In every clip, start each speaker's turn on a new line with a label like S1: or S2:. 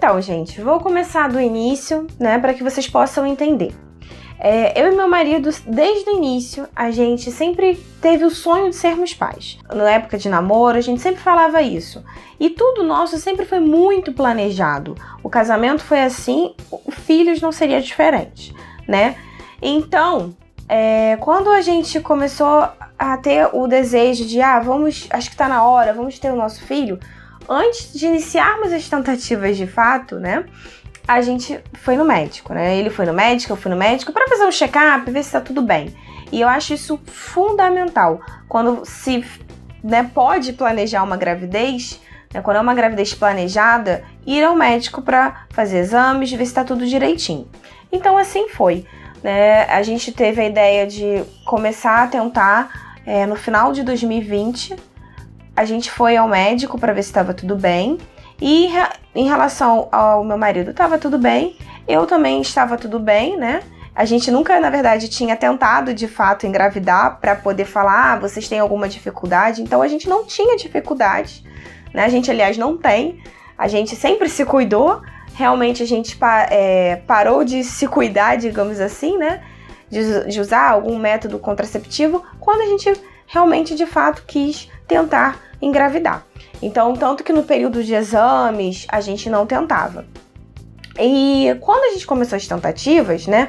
S1: Então, gente, vou começar do início, né, para que vocês possam entender. Eu e meu marido, desde o início, a gente sempre teve o sonho de sermos pais. Na época de namoro, a gente sempre falava isso. E tudo nosso sempre foi muito planejado. O casamento foi assim, filhos não seria diferente, né? Então, quando a gente começou a ter o desejo de, acho que tá na hora, vamos ter o nosso filho, antes de iniciarmos as tentativas de fato, né? A gente foi no médico, né? Ele foi no médico, eu fui no médico para fazer um check-up, ver se tá tudo bem. E eu acho isso fundamental. Quando se, né, pode planejar uma gravidez, né, quando é uma gravidez planejada, ir ao médico para fazer exames, ver se tá tudo direitinho. Então assim foi, né? A gente teve a ideia de começar a tentar no final de 2020. A gente foi ao médico para ver se estava tudo bem. E em relação ao meu marido, estava tudo bem, eu também estava tudo bem, né? A gente nunca, na verdade, tinha tentado de fato engravidar para poder falar, vocês têm alguma dificuldade? Então a gente não tinha dificuldade, né? A gente, aliás, não tem. A gente sempre se cuidou, realmente a gente parou de se cuidar, digamos assim, né? De usar algum método contraceptivo quando a gente realmente, de fato, quis tentar engravidar. Então, tanto que no período de exames, a gente não tentava. E quando a gente começou as tentativas, né,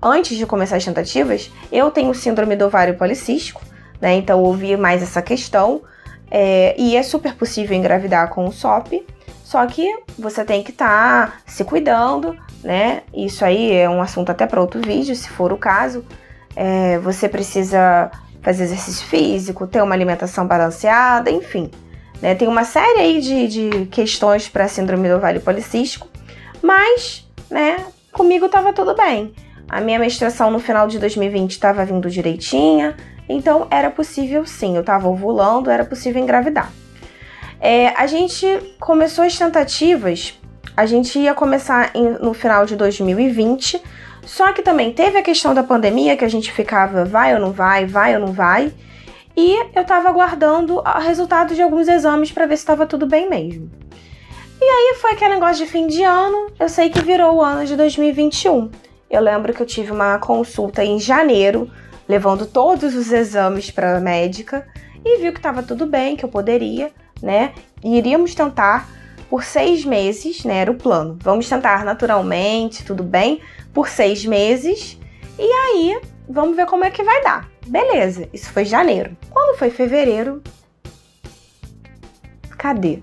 S1: antes de começar as tentativas, eu tenho síndrome do ovário policístico, né, então eu ouvi mais essa questão, e é super possível engravidar com o SOP, só que você tem que estar se cuidando, né, isso aí é um assunto até para outro vídeo, se for o caso, você precisa fazer exercício físico, ter uma alimentação balanceada, enfim. Né? Tem uma série aí de questões para síndrome do ovário policístico, mas, né, comigo estava tudo bem. A minha menstruação no final de 2020 estava vindo direitinha, então era possível sim, eu estava ovulando, era possível engravidar. A gente começou as tentativas, a gente ia começar no final de 2020, só que também teve a questão da pandemia, que a gente ficava vai ou não vai, vai ou não vai. E eu tava aguardando o resultado de alguns exames para ver se estava tudo bem mesmo. E aí foi aquele negócio de fim de ano, eu sei que virou o ano de 2021. Eu lembro que eu tive uma consulta em janeiro, levando todos os exames para a médica, e viu que estava tudo bem, que eu poderia, né? E iríamos tentar por 6 meses, né? Era o plano. Vamos tentar naturalmente, tudo bem, por 6 meses. E aí, vamos ver como é que vai dar. Beleza, isso foi janeiro. Quando foi fevereiro, cadê?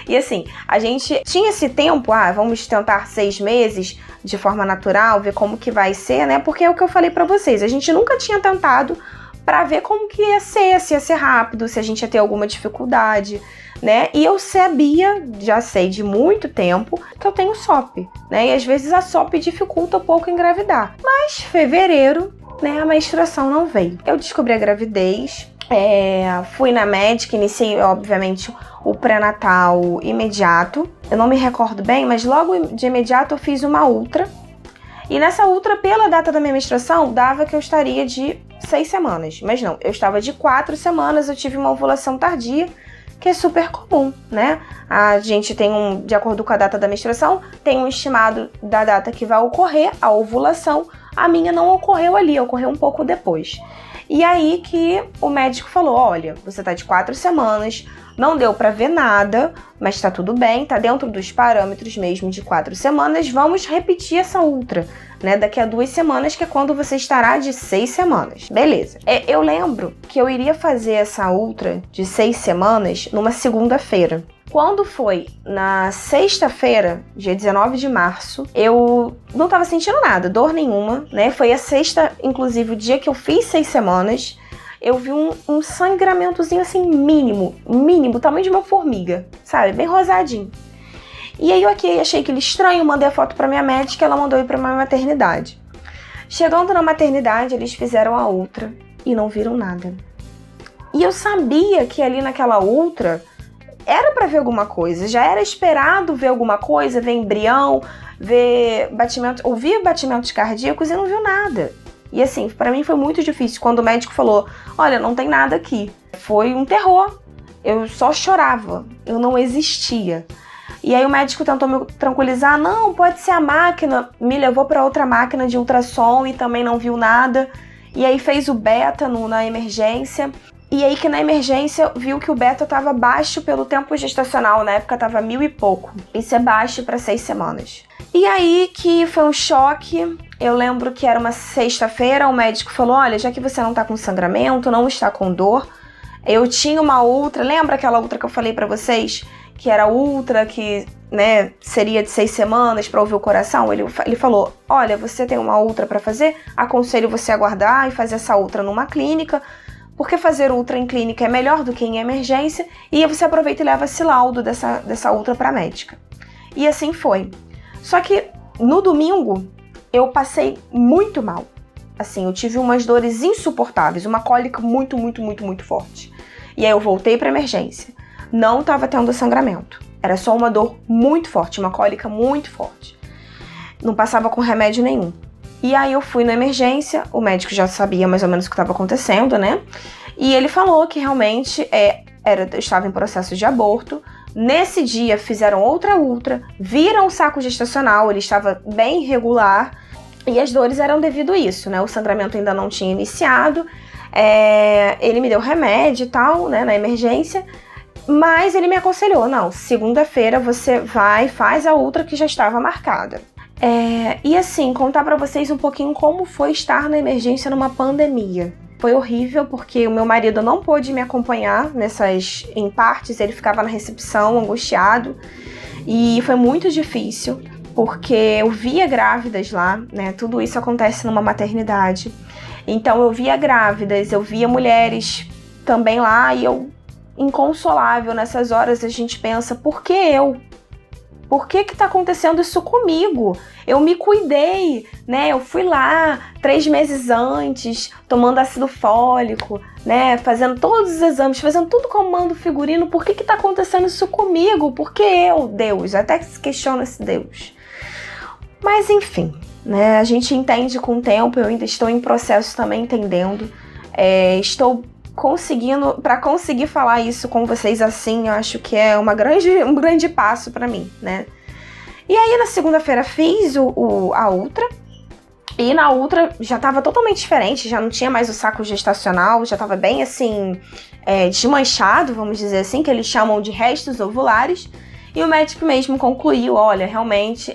S1: E assim, a gente tinha esse tempo, vamos tentar 6 meses de forma natural, ver como que vai ser, né? Porque é o que eu falei pra vocês, a gente nunca tinha tentado pra ver como que ia ser, se ia ser rápido, se a gente ia ter alguma dificuldade, né? E eu sabia, já sei de muito tempo, que eu tenho SOP, né? E às vezes a SOP dificulta um pouco engravidar. Mas fevereiro, né, a menstruação não veio. Eu descobri a gravidez, fui na médica, iniciei, obviamente, o pré-natal imediato. Eu não me recordo bem, mas logo de imediato eu fiz uma ultra. E nessa ultra, pela data da minha menstruação, dava que eu estaria de 6 semanas. Mas não, eu estava de 4 semanas, eu tive uma ovulação tardia, que é super comum, né? A gente tem de acordo com a data da menstruação, tem um estimado da data que vai ocorrer a ovulação. A minha não ocorreu ali, ocorreu um pouco depois. E aí que o médico falou, olha, você tá de 4 semanas, não deu pra ver nada, mas tá tudo bem, tá dentro dos parâmetros mesmo de 4 semanas, vamos repetir essa ultra, né, daqui a 2 semanas, que é quando você estará de 6 semanas. Beleza. Eu lembro que eu iria fazer essa ultra de 6 semanas numa segunda-feira. Quando foi na sexta-feira, dia 19 de março, eu não tava sentindo nada, dor nenhuma, né? Foi a sexta, inclusive, o dia que eu fiz 6 semanas, eu vi um sangramentozinho assim mínimo, tamanho de uma formiga, sabe? Bem rosadinho. E aí eu aqui achei aquilo estranho, mandei a foto pra minha médica, ela mandou ir pra minha maternidade. Chegando na maternidade, eles fizeram a ultra e não viram nada. E eu sabia que ali naquela ultra era pra ver alguma coisa, já era esperado ver alguma coisa, ver embrião, ver batimento, ouvir batimentos cardíacos e não viu nada. E assim, pra mim foi muito difícil quando o médico falou, olha, não tem nada aqui. Foi um terror, eu só chorava, eu não existia. E aí o médico tentou me tranquilizar, não, pode ser a máquina, me levou para outra máquina de ultrassom e também não viu nada. E aí fez o beta na emergência. E aí que na emergência viu que o beta estava baixo pelo tempo gestacional, na época estava 1000 e pouco. Isso é baixo para 6 semanas. E aí que foi um choque. Eu lembro que era uma sexta-feira, o médico falou, olha, já que você não tá com sangramento, não está com dor, eu tinha uma ultra, lembra aquela ultra que eu falei pra vocês? Que era ultra, que, né, seria de 6 semanas pra ouvir o coração? Ele falou, olha, você tem uma ultra pra fazer? Aconselho você aguardar e fazer essa ultra numa clínica, porque fazer ultra em clínica é melhor do que em emergência, e você aproveita e leva esse laudo dessa ultra pra médica. E assim foi. Só que no domingo eu passei muito mal. Assim, eu tive umas dores insuportáveis, uma cólica muito, muito, muito, muito forte. E aí eu voltei pra emergência. Não estava tendo sangramento. Era só uma dor muito forte, uma cólica muito forte. Não passava com remédio nenhum. E aí eu fui na emergência, o médico já sabia mais ou menos o que estava acontecendo, né? E ele falou que realmente eu estava em processo de aborto. Nesse dia fizeram outra ultra, viram o saco gestacional, ele estava bem irregular. E as dores eram devido a isso, né? O sangramento ainda não tinha iniciado. Ele me deu remédio e tal, né? Na emergência. Mas ele me aconselhou, não, segunda-feira você vai e faz a ultra que já estava marcada. E assim, contar pra vocês um pouquinho como foi estar na emergência numa pandemia. Foi horrível porque o meu marido não pôde me acompanhar em partes, ele ficava na recepção, angustiado. E foi muito difícil, porque eu via grávidas lá, né? Tudo isso acontece numa maternidade. Então eu via grávidas, eu via mulheres também lá e eu, inconsolável, nessas horas a gente pensa, por que eu? Por que tá acontecendo isso comigo? Eu me cuidei, né? Eu fui lá 3 meses antes, tomando ácido fólico, né? Fazendo todos os exames, fazendo tudo como manda o figurino. Por que tá acontecendo isso comigo? Por que eu, Deus? Até que se questiona esse Deus. Mas enfim, né? A gente entende com o tempo, eu ainda estou em processo também entendendo. Estou conseguindo, para conseguir falar isso com vocês assim, eu acho que é um grande passo para mim, né? E aí na segunda-feira fiz a ultra, e na ultra já estava totalmente diferente, já não tinha mais o saco gestacional, já estava bem assim, desmanchado, vamos dizer assim, que eles chamam de restos ovulares, e o médico mesmo concluiu, olha, realmente,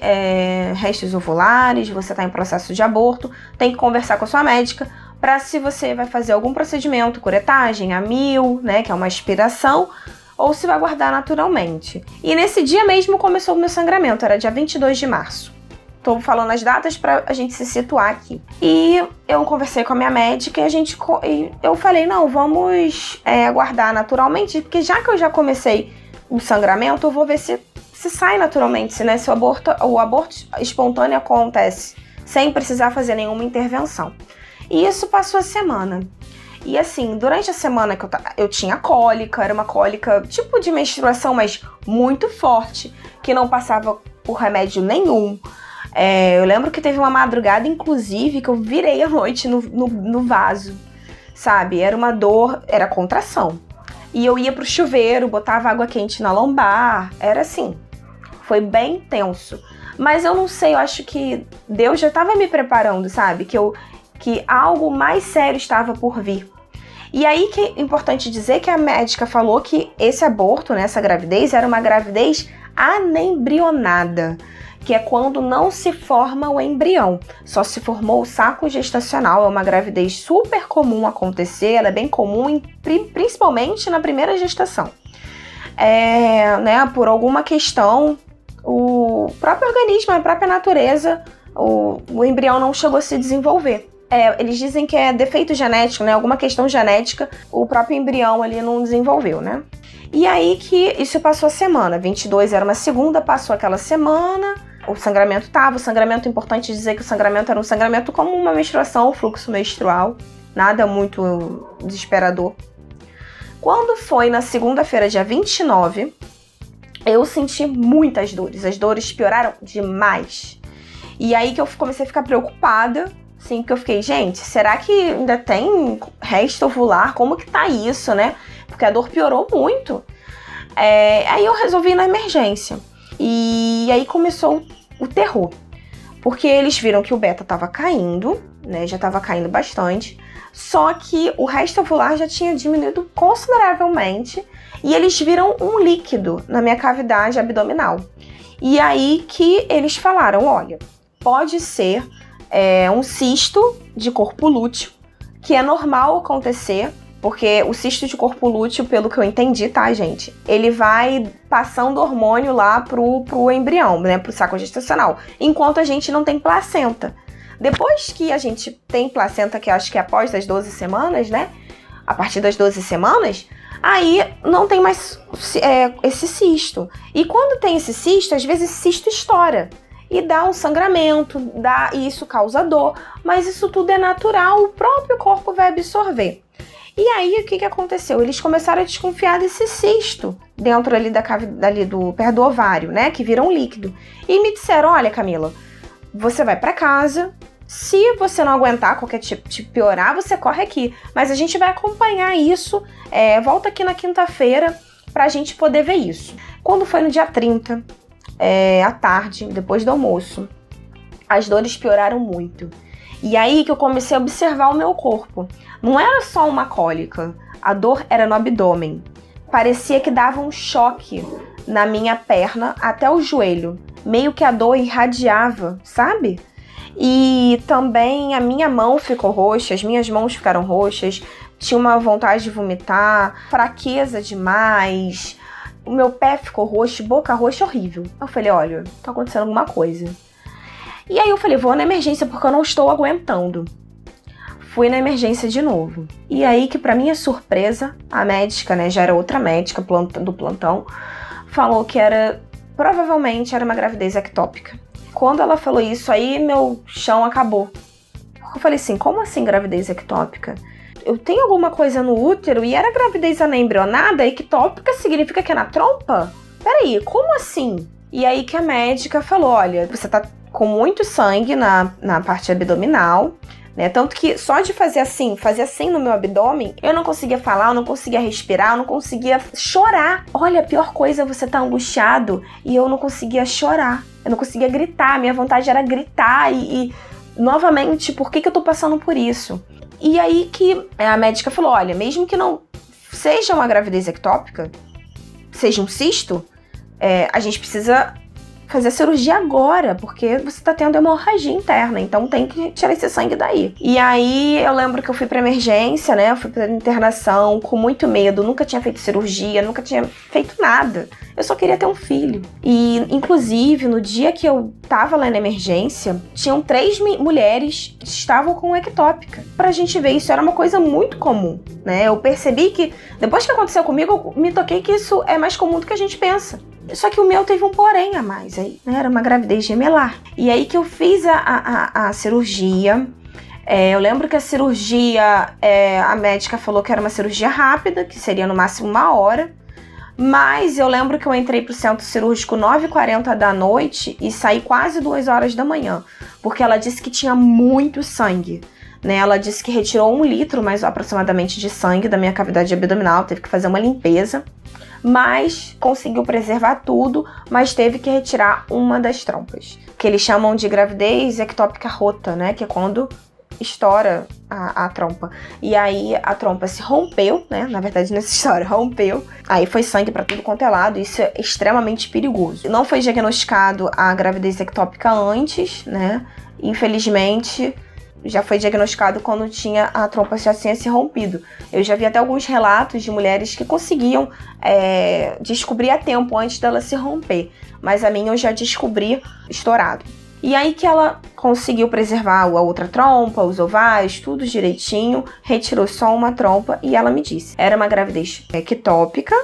S1: restos ovulares, você está em processo de aborto, tem que conversar com a sua médica, para se você vai fazer algum procedimento, curetagem, a 1000, né, que é uma aspiração, ou se vai guardar naturalmente. E nesse dia mesmo começou o meu sangramento, era dia 22 de março. Tô falando as datas pra a gente se situar aqui. E eu conversei com a minha médica e eu falei, não, vamos guardar naturalmente, porque já que eu já comecei o sangramento, eu vou ver se sai naturalmente, né, se o aborto espontâneo acontece, sem precisar fazer nenhuma intervenção. E isso passou a semana. E assim, durante a semana que eu tinha cólica, era uma cólica tipo de menstruação, mas muito forte, que não passava por remédio nenhum. Eu lembro que teve uma madrugada, inclusive, que eu virei à noite no vaso, sabe? Era uma dor, era contração. E eu ia pro chuveiro, botava água quente na lombar, era assim. Foi bem tenso. Mas eu não sei, eu acho que Deus já estava me preparando, sabe? Que algo mais sério estava por vir. E aí que é importante dizer que a médica falou que esse aborto, né, essa gravidez, era uma gravidez anembrionada, que é quando não se forma o embrião, só se formou o saco gestacional. É uma gravidez super comum acontecer, ela é bem comum, principalmente na primeira gestação. Né, por alguma questão, o próprio organismo, a própria natureza, o embrião não chegou a se desenvolver. Eles dizem que é defeito genético, né? Alguma questão genética, o próprio embrião ali não desenvolveu, né? E aí que isso passou a semana, 22 era uma segunda, passou aquela semana, o sangramento é importante dizer que o sangramento era um sangramento como uma menstruação, o fluxo menstrual, nada muito desesperador. Quando foi na segunda-feira, dia 29, eu senti muitas dores, as dores pioraram demais. E aí que eu comecei a ficar preocupada, sim, porque eu fiquei, gente, será que ainda tem resto ovular? Como que tá isso, né? Porque a dor piorou muito. Aí eu resolvi ir na emergência. E aí começou o terror, porque eles viram que o beta estava caindo, né, já estava caindo bastante, só que o resto ovular já tinha diminuído consideravelmente e eles viram um líquido na minha cavidade abdominal. E aí que eles falaram, olha, pode ser um cisto de corpo lúteo, que é normal acontecer, porque o cisto de corpo lúteo, pelo que eu entendi, tá, gente? Ele vai passando hormônio lá pro embrião, né, pro saco gestacional, enquanto a gente não tem placenta. Depois que a gente tem placenta, que acho que é após as 12 semanas, né, a partir das 12 semanas, aí não tem mais esse cisto. E quando tem esse cisto, às vezes esse cisto estoura e dá um sangramento, e isso causa dor, mas isso tudo é natural, o próprio corpo vai absorver. E aí, o que aconteceu? Eles começaram a desconfiar desse cisto dentro ali da cavidade, perto do ovário, né? Que vira um líquido. E me disseram, olha, Camila, você vai pra casa, se você não aguentar qualquer tipo de piorar, você corre aqui. Mas a gente vai acompanhar isso, volta aqui na quinta-feira pra gente poder ver isso. Quando foi no dia 30, à tarde, depois do almoço, as dores pioraram muito. E aí que eu comecei a observar o meu corpo. Não era só uma cólica, a dor era no abdômen. Parecia que dava um choque na minha perna até o joelho. Meio que a dor irradiava, sabe? E também a minha mão ficou roxa, as minhas mãos ficaram roxas. Tinha uma vontade de vomitar, fraqueza demais. O meu pé ficou roxo, boca roxa, horrível. Eu falei, olha, tá acontecendo alguma coisa. E aí eu falei, vou na emergência porque eu não estou aguentando. Fui na emergência de novo. E aí que pra minha surpresa, a médica, né, já era outra médica do plantão, falou que provavelmente era uma gravidez ectópica. Quando ela falou isso, aí meu chão acabou. Eu falei assim, como assim gravidez ectópica? Eu tenho alguma coisa no útero e era gravidez anembrionada? Ectópica significa que é na trompa? Peraí, como assim? E aí que a médica falou, olha, você tá com muito sangue na parte abdominal, né? Tanto que só de fazer assim no meu abdômen, eu não conseguia falar, eu não conseguia respirar, eu não conseguia chorar. Olha, a pior coisa é você estar angustiado e eu não conseguia chorar, eu não conseguia gritar, minha vontade era gritar e novamente, por que eu tô passando por isso? E aí que a médica falou, olha, mesmo que não seja uma gravidez ectópica, seja um cisto, a gente precisa fazer a cirurgia agora, porque você tá tendo hemorragia interna, então tem que tirar esse sangue daí. E aí eu lembro que eu fui pra emergência, né, eu fui pra internação com muito medo, nunca tinha feito cirurgia, nunca tinha feito nada. Eu só queria ter um filho. E, inclusive, no dia que eu tava lá na emergência, tinham 3 mulheres que estavam com ectópica. Pra gente ver, isso era uma coisa muito comum, né? Eu percebi que, depois que aconteceu comigo, eu me toquei que isso é mais comum do que a gente pensa. Só que o meu teve um porém a mais aí, né? Era uma gravidez gemelar. E aí que eu fiz a cirurgia. Eu lembro que a cirurgia, a médica falou que era uma cirurgia rápida, que seria no máximo 1 hora. Mas eu lembro que eu entrei pro centro cirúrgico 9h40 da noite e saí quase 2 horas da manhã. Porque ela disse que tinha muito sangue, né? Ela disse que retirou 1 litro, mais aproximadamente, de sangue da minha cavidade abdominal. Teve que fazer uma limpeza. Mas conseguiu preservar tudo, mas teve que retirar uma das trompas. Que eles chamam de gravidez ectópica rota, né? Que é quando estoura a trompa. E aí a trompa se rompeu, né? Na verdade, nessa história, rompeu. Aí foi sangue pra tudo quanto é lado. Isso é extremamente perigoso. Não foi diagnosticado a gravidez ectópica antes, né? Infelizmente, já foi diagnosticado quando a trompa já tinha se rompido. Eu já vi até alguns relatos de mulheres que conseguiam descobrir a tempo antes dela se romper. Mas a minha eu já descobri estourado. E aí que ela conseguiu preservar a outra trompa, os ovários, tudo direitinho, retirou só uma trompa e ela me disse, era uma gravidez ectópica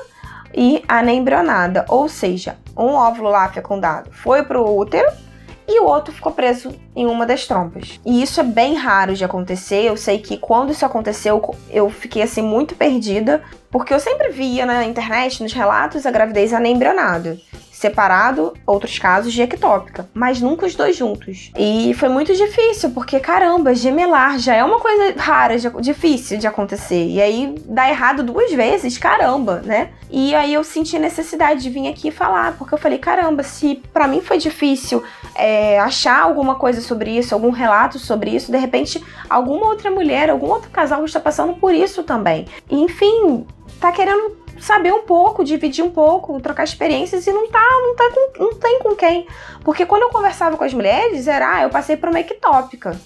S1: e anembrionada, ou seja, um óvulo lá fecundado foi pro útero e o outro ficou preso em uma das trompas. E isso é bem raro de acontecer. Eu sei que quando isso aconteceu, eu fiquei assim muito perdida, porque eu sempre via na internet, nos relatos, a gravidez anembrionada. separado outros casos de ectópica, mas nunca os dois juntos. E foi muito difícil, porque caramba, gemelar já é uma coisa rara, difícil de acontecer. E aí dá errado 2 vezes, caramba, né? E aí eu senti necessidade de vir aqui falar, porque eu falei, caramba, se pra mim foi difícil achar alguma coisa sobre isso, algum relato sobre isso, de repente alguma outra mulher, algum outro casal está passando por isso também. E, enfim, tá querendo saber um pouco, dividir um pouco, trocar experiências e não tem com quem. Porque quando eu conversava com as mulheres, eu passei por uma ectópica,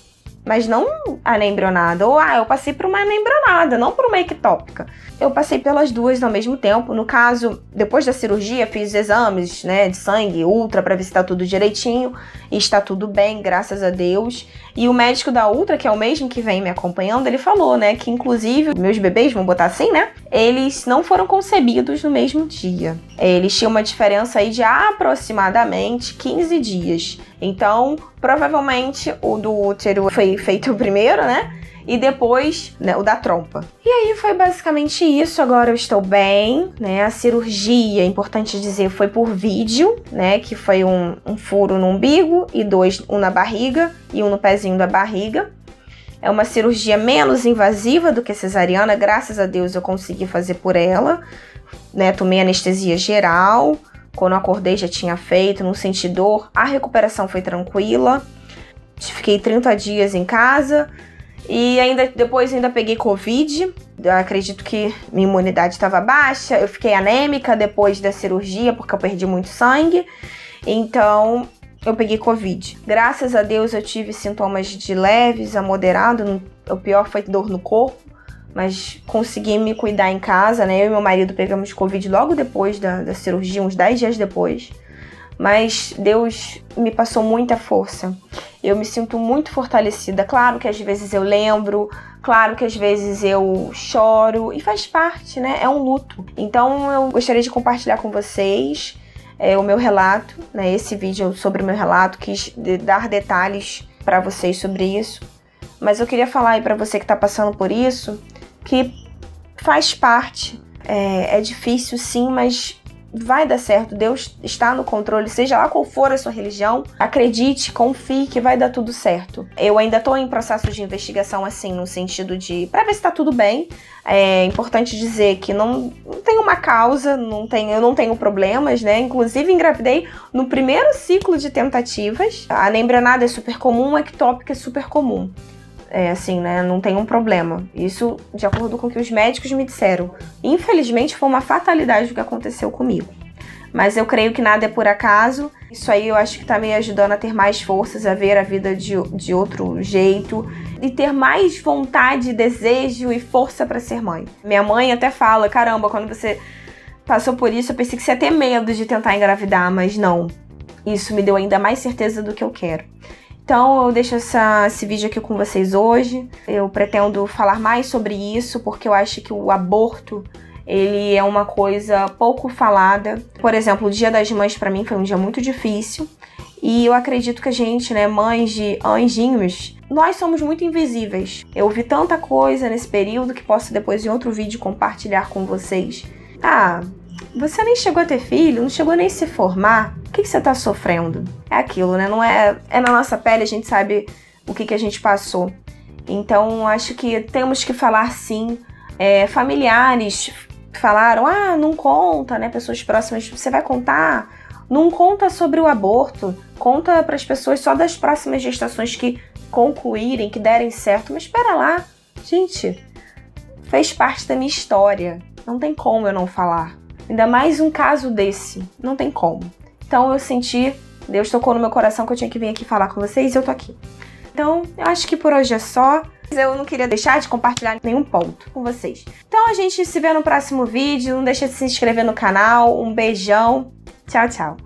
S1: mas não anembrionada. Ou, eu passei por uma anembrionada, não por uma ectópica. Eu passei pelas duas ao mesmo tempo. No caso, depois da cirurgia, fiz exames, né, de sangue, ultra, pra ver se tá tudo direitinho. E está tudo bem, graças a Deus. E o médico da ultra, que é o mesmo que vem me acompanhando, ele falou, né, que inclusive meus bebês, vamos botar assim, né, eles não foram concebidos no mesmo dia. Eles tinham uma diferença aí de aproximadamente 15 dias. Então, provavelmente o do útero foi feito primeiro, né? E depois, né, o da trompa. E aí foi basicamente isso. Agora eu estou bem, né? A cirurgia, é importante dizer, foi por vídeo, né? Que foi um furo no umbigo e 2, um na barriga e um no pezinho da barriga. É uma cirurgia menos invasiva do que cesariana. Graças a Deus eu consegui fazer por ela, né? Tomei anestesia geral. Quando eu acordei já tinha feito, não senti dor. A recuperação foi tranquila. Fiquei 30 dias em casa. E depois peguei Covid. Eu acredito que minha imunidade estava baixa. Eu fiquei anêmica depois da cirurgia, porque eu perdi muito sangue. Então, eu peguei Covid. Graças a Deus, eu tive sintomas de leves a moderado. O pior foi dor no corpo. Mas consegui me cuidar em casa, né? Eu e meu marido pegamos Covid logo depois da cirurgia, uns 10 dias depois. Mas Deus me passou muita força. Eu me sinto muito fortalecida. Claro que às vezes eu lembro, claro que às vezes eu choro, e faz parte, né? É um luto. Então eu gostaria de compartilhar com vocês o meu relato, né? Esse vídeo sobre o meu relato, quis dar detalhes para vocês sobre isso. Mas eu queria falar aí para você que tá passando por isso, que faz parte. É difícil sim, mas vai dar certo. Deus está no controle, seja lá qual for a sua religião. Acredite, confie que vai dar tudo certo. Eu ainda tô em processo de investigação, assim, no sentido de pra ver se tá tudo bem. É importante dizer que não tem uma causa, eu não tenho problemas, né? Inclusive engravidei no primeiro ciclo de tentativas. A anembrionada é super comum, a ectópica é super comum. Assim, né, não tem um problema. Isso de acordo com o que os médicos me disseram. Infelizmente, foi uma fatalidade o que aconteceu comigo. Mas eu creio que nada é por acaso. Isso aí eu acho que tá me ajudando a ter mais forças, a ver a vida de outro jeito. E ter mais vontade, desejo e força pra ser mãe. Minha mãe até fala, caramba, quando você passou por isso, eu pensei que você ia ter medo de tentar engravidar, mas não. Isso me deu ainda mais certeza do que eu quero. Então eu deixo esse vídeo aqui com vocês hoje. Eu pretendo falar mais sobre isso, porque eu acho que o aborto, ele é uma coisa pouco falada. Por exemplo, o Dia das Mães pra mim foi um dia muito difícil. E eu acredito que a gente, né, mães de anjinhos, nós somos muito invisíveis. Eu ouvi tanta coisa nesse período que posso depois em outro vídeo compartilhar com vocês. Você nem chegou a ter filho, não chegou nem a se formar. O que você tá sofrendo? É aquilo, né? Não é na nossa pele, a gente sabe o que a gente passou. Então, acho que temos que falar sim. Familiares falaram, não conta, né? Pessoas próximas, você vai contar? Não conta sobre o aborto. Conta para as pessoas só das próximas gestações que concluírem, que derem certo. Mas espera lá, gente, fez parte da minha história. Não tem como eu não falar. Ainda mais um caso desse, não tem como. Então eu senti, Deus tocou no meu coração que eu tinha que vir aqui falar com vocês e eu tô aqui. Então eu acho que por hoje é só. Eu não queria deixar de compartilhar nenhum ponto com vocês. Então a gente se vê no próximo vídeo. Não deixa de se inscrever no canal. Um beijão. Tchau, tchau.